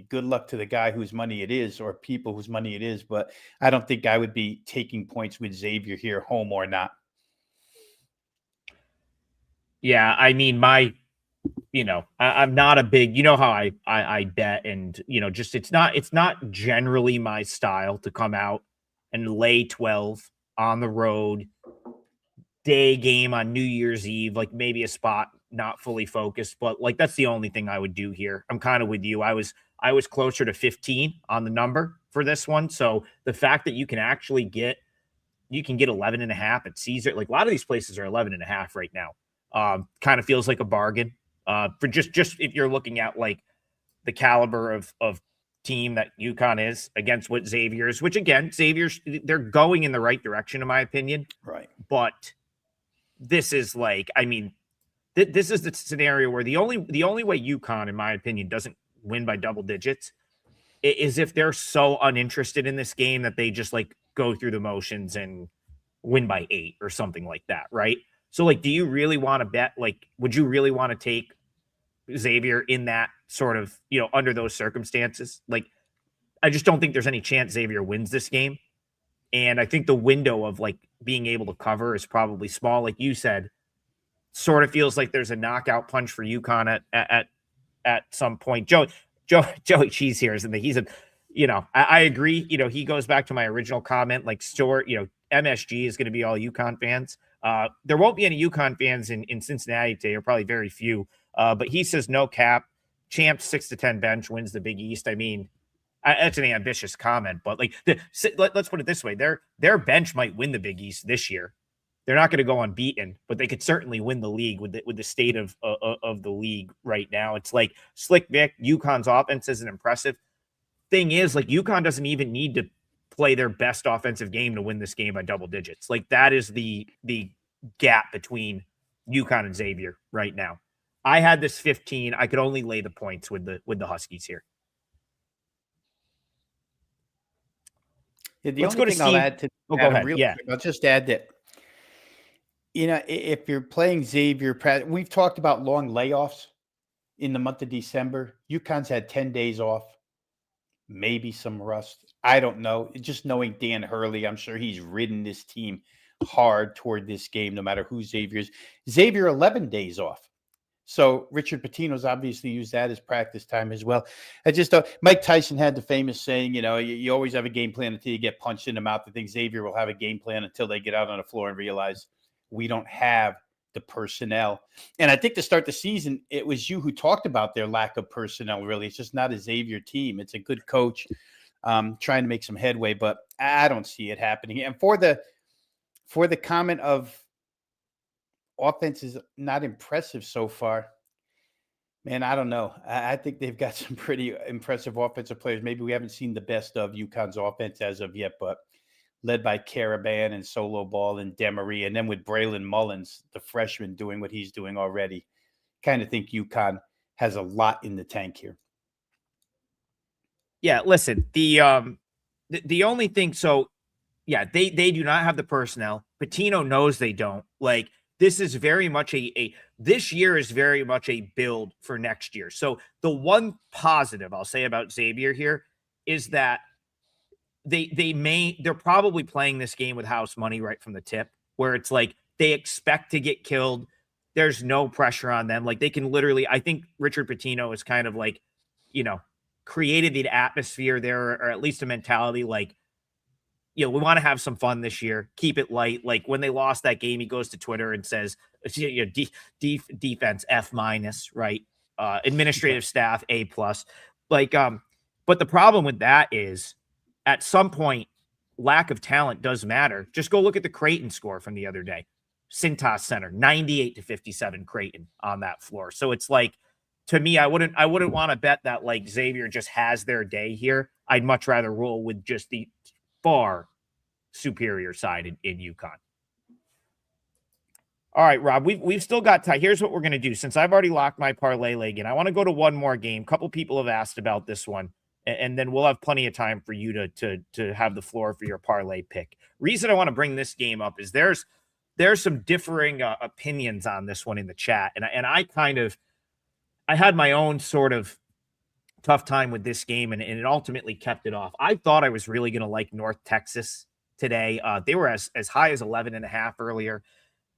good luck to the guy whose money it is, or people whose money it is. But I don't think I would be taking points with Xavier here, home or not. Yeah, I mean, I'm not a big, how I bet, and just it's not generally my style to come out and lay 12 on the road, day game on New Year's Eve, like maybe a spot not fully focused, but like that's the only thing I would do here. I'm kind of with you. I was closer to 15 on the number for this one. So the fact that you can actually get 11.5 at Caesar, like a lot of these places are 11.5 right now. Kind of feels like a bargain for just if you're looking at like the caliber of team that UConn is against what Xavier is, which again, Xavier's, they're going in the right direction in my opinion. Right. But this is like, I mean, this is the scenario where the only way UConn, in my opinion, doesn't win by double digits is if they're so uninterested in this game that they just like go through the motions and win by 8 or something like that, right? So like, do you really want to bet? Like, would you really want to take Xavier in that sort of, under those circumstances? Like, I just don't think there's any chance Xavier wins this game. And I think the window of like being able to cover is probably small. Like you said, sort of feels like there's a knockout punch for UConn at some point. Joey Cheese here, isn't he? I agree. He goes back to my original comment, like Stewart, MSG is going to be all UConn fans. There won't be any UConn fans in Cincinnati today, or probably very few. But he says no cap, champs 6-10 bench wins the Big East. I mean, that's an ambitious comment, but like let's put it this way: their bench might win the Big East this year. They're not going to go unbeaten, but they could certainly win the league with the state of the league right now. It's like Slick Vic, UConn's offense isn't impressive. Thing is, like, UConn doesn't even need to play their best offensive game to win this game by double digits. Like, that is the gap between UConn and Xavier right now. I had this 15. I could only lay the points with the Huskies here. Yeah, Let's only thing I'll add to go ahead. Quick, I'll just add that, if you're playing Xavier, we've talked about long layoffs in the month of December. UConn's had 10 days off. Maybe some rust. I don't know. Just knowing Dan Hurley, I'm sure he's ridden this team hard toward this game, no matter who Xavier is. Xavier, 11 days off. So Richard Pitino's obviously used that as practice time as well. I just Mike Tyson had the famous saying, you always have a game plan until you get punched in the mouth. I think Xavier will have a game plan until they get out on the floor and realize we don't have the personnel. And I think to start the season, it was you who talked about their lack of personnel, really. It's just not a Xavier team. It's a good coach trying to make some headway, but I don't see it happening. And for the comment of offense is not impressive so far, man, I don't know. I think they've got some pretty impressive offensive players. Maybe we haven't seen the best of UConn's offense as of yet, but led by Caravan and Solo Ball and Demery, and then with Braylon Mullins, the freshman, doing what he's doing already. Kind of think UConn has a lot in the tank here. Yeah, listen, the only thing, so yeah, they do not have the personnel. Pitino knows they don't. Like, this is very much this year is very much a build for next year. So the one positive I'll say about Xavier here is that they're probably playing this game with house money right from the tip, where it's like they expect to get killed. There's no pressure on them. Like, they can literally, I think Richard Pitino is kind of like, created the atmosphere there, or at least a mentality like, we want to have some fun this year. Keep it light. Like, when they lost that game, he goes to Twitter and says, defense F-, right? Administrative staff A+. Like, but the problem with that is, at some point, lack of talent does matter. Just go look at the Creighton score from the other day. Cintas Center, 98-57 Creighton on that floor. So it's like, to me, I wouldn't want to bet that like Xavier just has their day here. I'd much rather roll with just the far superior side in UConn. All right, Rob, we've still got time. Here's what we're going to do. Since I've already locked my parlay leg in, I want to go to one more game. A couple people have asked about this one, and then we'll have plenty of time for you to have the floor for your parlay pick. Reason I want to bring this game up is there's some differing opinions on this one in the chat, and I had my own sort of tough time with this game, and it ultimately kept it off. I thought I was really going to like North Texas today. They were as high as 11.5 earlier.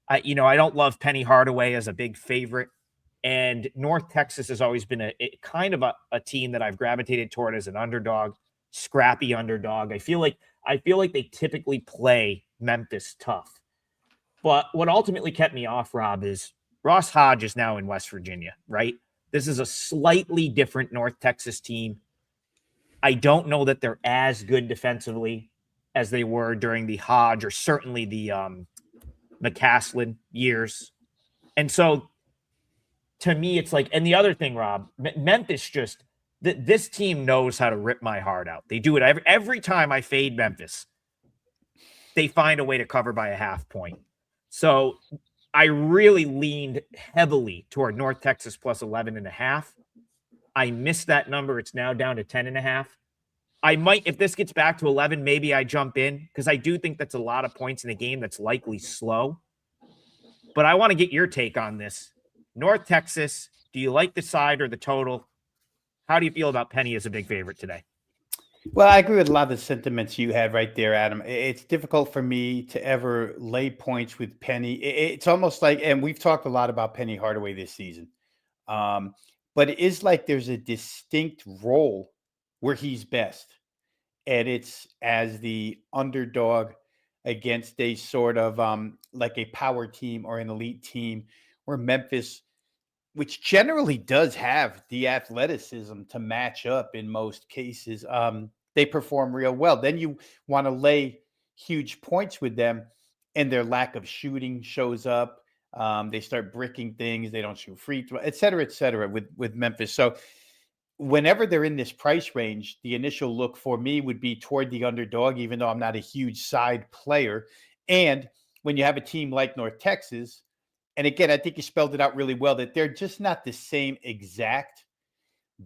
I don't love Penny Hardaway as a big favorite, and North Texas has always been a kind of a team that I've gravitated toward as an underdog, scrappy underdog. I feel like they typically play Memphis tough. But what ultimately kept me off, Rob, is Ross Hodge is now in West Virginia, right? This is a slightly different North Texas team. I don't know that they're as good defensively as they were during the Hodge, or certainly the McCaslin years. And so to me, it's like, and the other thing, Rob, Memphis this team knows how to rip my heart out. They do it every time I fade Memphis. They find a way to cover by a half point. So I really leaned heavily toward North Texas plus 11.5. I missed that number. It's now down to 10.5. I might, if this gets back to 11, maybe I jump in, because I do think that's a lot of points in a game that's likely slow. But I want to get your take on this. North Texas, do you like the side or the total? How do you feel about Penny as a big favorite today? Well, I agree with a lot of the sentiments you had right there, Adam. It's difficult for me to ever lay points with Penny. It's almost like, and we've talked a lot about Penny Hardaway this season, but it is like there's a distinct role where he's best. and it's as the underdog against a sort of like a power team or an elite team, where Memphis, which generally does have the athleticism to match up in most cases, they perform real well. Then you want to lay huge points with them, and their lack of shooting shows up. They start bricking things. They don't shoot free throw, et cetera, with Memphis. So whenever they're in this price range, the initial look for me would be toward the underdog, even though I'm not a huge side player. And when you have a team like North Texas, and again, I think you spelled it out really well, that they're just not the same exact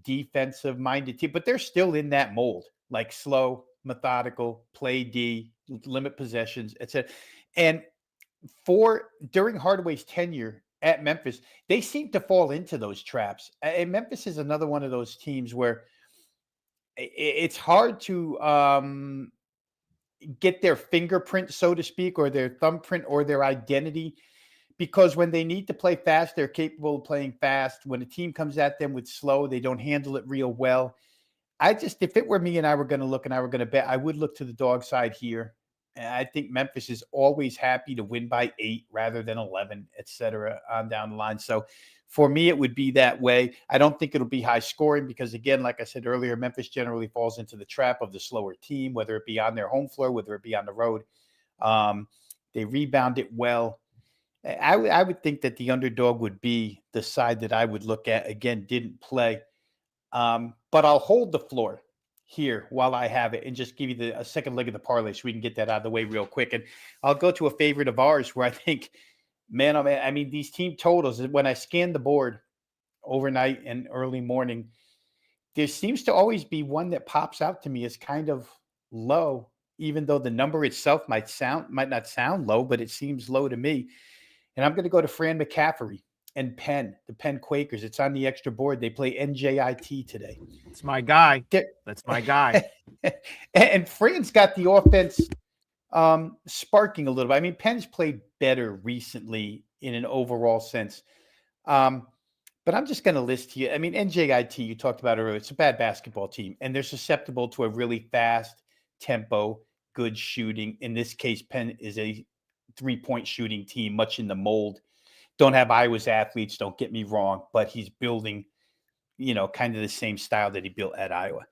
defensive minded team, but they're still in that mold, like slow, methodical, play D, limit possessions, etc. And for during Hardaway's tenure at Memphis, they seem to fall into those traps. And Memphis is another one of those teams where it's hard to get their fingerprint, so to speak, or their thumbprint or their identity, because when they need to play fast, they're capable of playing fast. When a team comes at them with slow, they don't handle it real well. If it were me and I were going to look and I were going to bet, I would look to the dog side here. And I think Memphis is always happy to win by 8 rather than 11, et cetera, on down the line. So for me, it would be that way. I don't think it'll be high scoring because, again, like I said earlier, Memphis generally falls into the trap of the slower team, whether it be on their home floor, whether it be on the road. They rebound it well. I would think that the underdog would be the side that I would look at. Again, didn't play. But I'll hold the floor here while I have it and just give you a second leg of the parlay so we can get that out of the way real quick. And I'll go to a favorite of ours where I think, man, oh man, I mean, these team totals, when I scan the board overnight and early morning, there seems to always be one that pops out to me as kind of low, even though the number itself might not sound low, but it seems low to me. And I'm going to go to Fran McCaffery and Penn, the Penn Quakers. It's on the extra board. They play NJIT today. It's my guy. That's my guy. And Fran's got the offense sparking a little bit. I mean, Penn's played better recently in an overall sense. But I'm just going to list here. I mean, NJIT, you talked about earlier, it's a bad basketball team, and they're susceptible to a really fast tempo, good shooting. In this case, Penn is a 3-point shooting team, much in the mold. Don't have Iowa's athletes, don't get me wrong, but he's building, kind of the same style that he built at Iowa.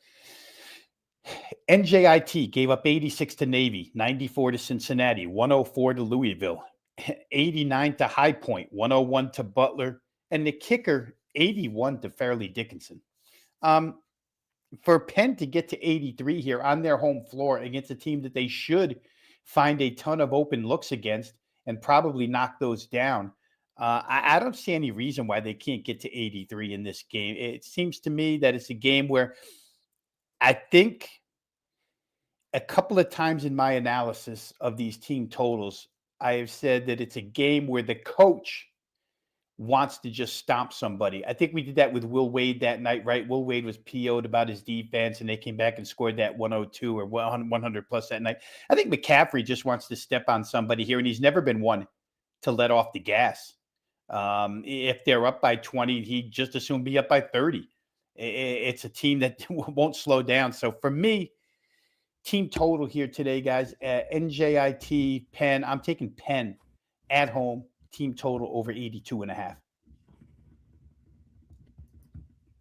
NJIT gave up 86 to Navy, 94 to Cincinnati, 104 to Louisville, 89 to High Point, 101 to Butler, and the kicker, 81 to Fairleigh Dickinson. For Penn to get to 83 here on their home floor against a team that they should find a ton of open looks against and probably knock those down, I don't see any reason why they can't get to 83 in this game. It seems to me that it's a game where I think a couple of times in my analysis of these team totals, I have said that it's a game where the coach wants to just stomp somebody. I think we did that with Will Wade that night, right? Will Wade was PO'd about his defense, and they came back and scored that 102 or 100 plus that night. I think McCaffrey just wants to step on somebody here, and he's never been one to let off the gas. If they're up by 20, he'd just as soon be up by 30. It's a team that won't slow down. So for me, team total here today, guys, NJIT, Penn. I'm taking Penn at home, team total over 82.5.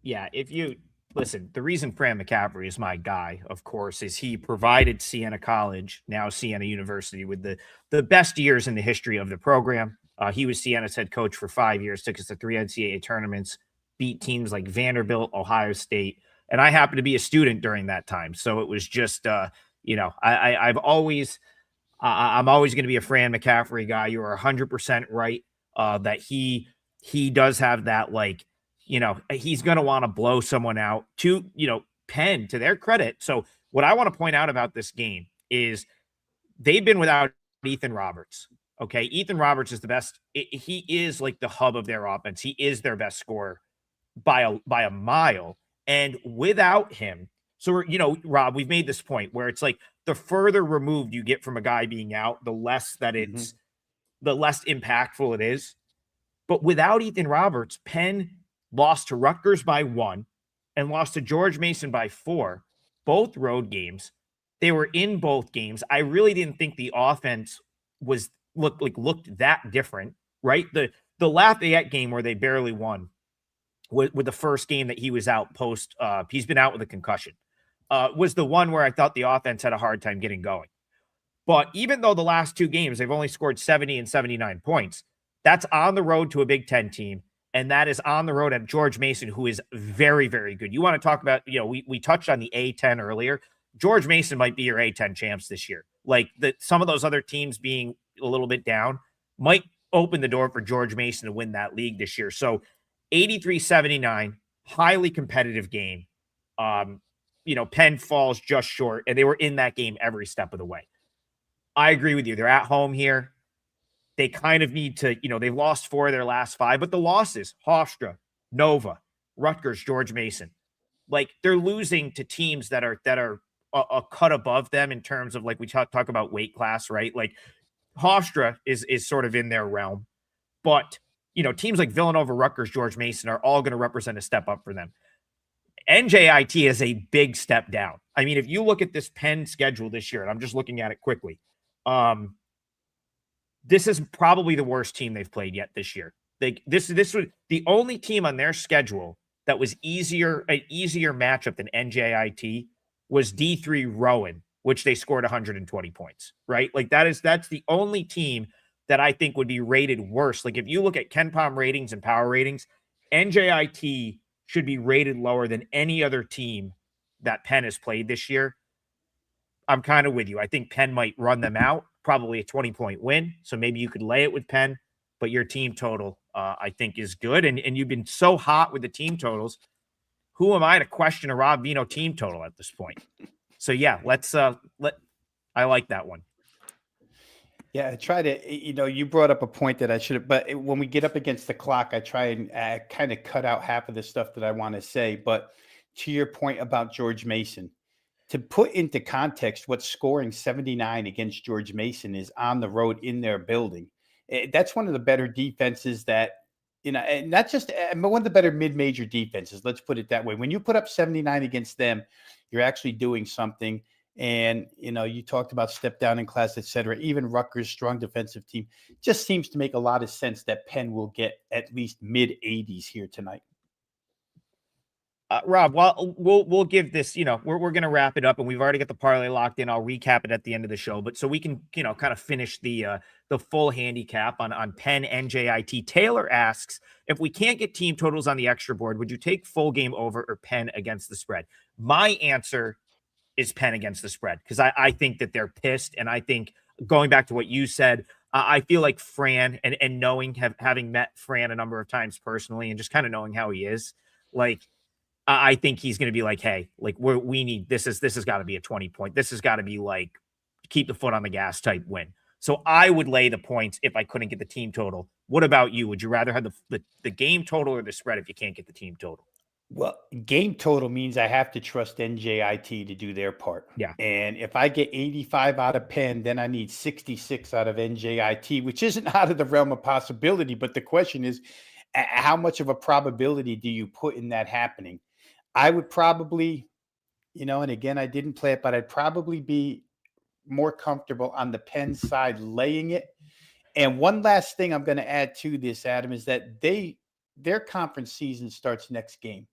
Yeah, if you listen, the reason Fran McCaffrey is my guy, of course, is he provided Siena College, now Siena University, with the best years in the history of the program. He was Siena's head coach for 5 years, took us to 3 NCAA tournaments, beat teams like Vanderbilt, Ohio State, and I happened to be a student during that time. So it was just, I'm always going to be a Fran McCaffrey guy. You are 100% right that he does have that, he's going to want to blow someone out to, Penn, to their credit. So what I want to point out about this game is they've been without Ethan Roberts. Okay. Ethan Roberts is the best. He is like the hub of their offense. He is their best scorer by a mile. And without him, so, Rob, we've made this point where it's like the further removed you get from a guy being out, the less that it's, the less impactful it is. But without Ethan Roberts, Penn lost to Rutgers by 1 and lost to George Mason by 4, both road games. They were in both games. I really didn't think the offense looked that different, right? The Lafayette game where they barely won with the first game that he was out post, he's been out with a concussion, was the one where I thought the offense had a hard time getting going. But even though the last two games, they've only scored 70 and 79 points, that's on the road to a Big Ten team. And that is on the road at George Mason, who is very, very good. You want to talk about, we touched on the A-10 earlier. George Mason might be your A-10 champs this year. Like some of those other teams being a little bit down might open the door for George Mason to win that league this year. So 83-79, highly competitive game. Penn falls just short, and they were in that game every step of the way. I agree with you. They're at home here. They kind of need to, they've lost 4 of their last 5, but the losses, Hofstra, Nova, Rutgers, George Mason, like they're losing to teams that are a cut above them in terms of, like, we talk about weight class, right? Like Hofstra is sort of in their realm, but teams like Villanova, Rutgers, George Mason are all going to represent a step up for them. NJIT is a big step down. I mean, if you look at this Penn schedule this year, and I'm just looking at it quickly, this is probably the worst team they've played yet this year. This was the only team on their schedule that was an easier matchup than NJIT was D3 Rowan, which they scored 120 points, right? Like that's the only team that I think would be rated worse. Like if you look at KenPom ratings and power ratings, NJIT should be rated lower than any other team that Penn has played this year. I'm kind of with you. I think Penn might run them out, probably a 20-point win. So maybe you could lay it with Penn, but your team total, I think, is good. And you've been so hot with the team totals. Who am I to question a Rob Vino team total at this point? So yeah, I like that one. Yeah, I try to, you brought up a point that I should have, but when we get up against the clock, I try and kind of cut out half of the stuff that I want to say. But to your point about George Mason, to put into context what scoring 79 against George Mason is on the road in their building, that's one of the better defenses that, and not just, but one of the better mid-major defenses. Let's put it that way. When you put up 79 against them, you're actually doing something. And, you talked about step down in class, et cetera. Even Rutgers' strong defensive team just seems to make a lot of sense that Penn will get at least mid-80s here tonight. Rob, well, we'll give this, we're going to wrap it up, and we've already got the parlay locked in. I'll recap it at the end of the show, but so we can, kind of finish the full handicap on Penn NJIT. Taylor asks, if we can't get team totals on the extra board, would you take full game over or Penn against the spread? My answer is Penn against the spread, because I think that they're pissed, and I think, going back to what you said, I feel like Fran, and having met Fran a number of times personally and just kind of knowing how he is, like, I think he's going to be like, hey, like we need, this has got to be a 20-point. This has got to be like keep the foot on the gas type win. So I would lay the points if I couldn't get the team total. What about you? Would you rather have the game total or the spread if you can't get the team total? Well, game total means I have to trust NJIT to do their part. Yeah. And if I get 85 out of Penn, then I need 66 out of NJIT, which isn't out of the realm of possibility. But the question is, how much of a probability do you put in that happening? I would probably, and again, I didn't play it, but I'd probably be more comfortable on the Penn side laying it. And one last thing I'm going to add to this, Adam, is that their conference season starts next game.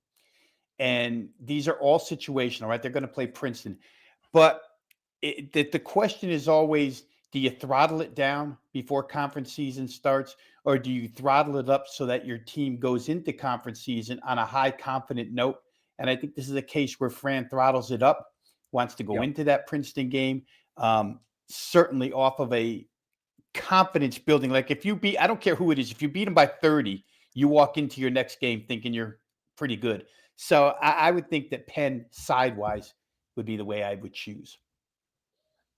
And these are all situational, right? They're going to play Princeton. But the question is always, do you throttle it down before conference season starts, or do you throttle it up so that your team goes into conference season on a high confident note? And I think this is a case where Fran throttles it up, wants to go into that Princeton game, certainly off of a confidence building. Like if you beat, I don't care who it is, if you beat them by 30, you walk into your next game thinking you're pretty good. So I would think that Penn sidewise would be the way I would choose.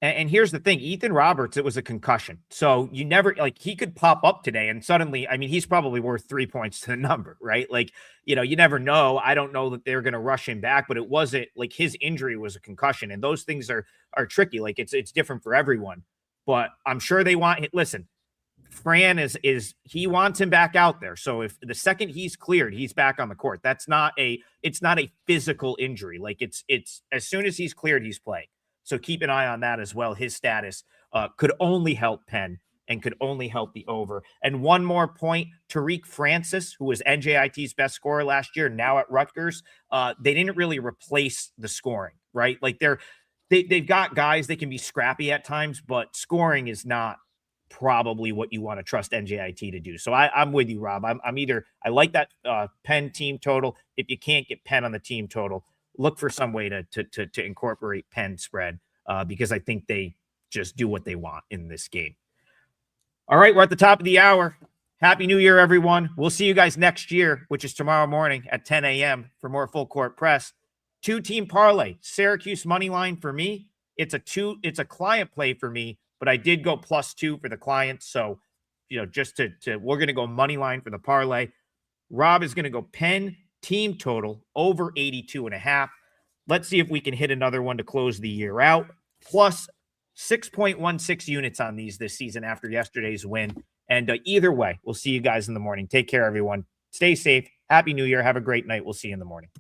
And here's the thing, Ethan Roberts, it was a concussion. So you never, like, he could pop up today and suddenly, I mean, he's probably worth 3 points to the number, right? Like, you never know. I don't know that they're going to rush him back, but it wasn't like his injury was a concussion, and those things are tricky. Like it's different for everyone, but I'm sure they want, listen, Fran is he wants him back out there. So if the second he's cleared, he's back on the court. It's not a physical injury. Like it's as soon as he's cleared, he's playing. So keep an eye on that as well. His status could only help Penn and could only help the over. And one more point, Tariq Francis, who was NJIT's best scorer last year, now at Rutgers, they didn't really replace the scoring, right? Like they've got guys that can be scrappy at times, but scoring is not probably what you want to trust NJIT to do. So I'm with you, Rob. I like that Penn team total. If you can't get Penn on the team total, look for some way to incorporate Penn spread because I think they just do what they want in this game. All right, we're at the top of the hour. Happy New Year, everyone. We'll see you guys next year, which is tomorrow morning at 10 a.m. for more full court press. 2-team parlay, Syracuse money line for me. It's a client play for me, but I did go +2 for the clients. So, just we're going to go money line for the parlay. Rob is going to go Penn team total over 82.5. Let's see if we can hit another one to close the year out. Plus 6.16 units on these this season after yesterday's win. And either way, we'll see you guys in the morning. Take care, everyone. Stay safe. Happy New Year. Have a great night. We'll see you in the morning.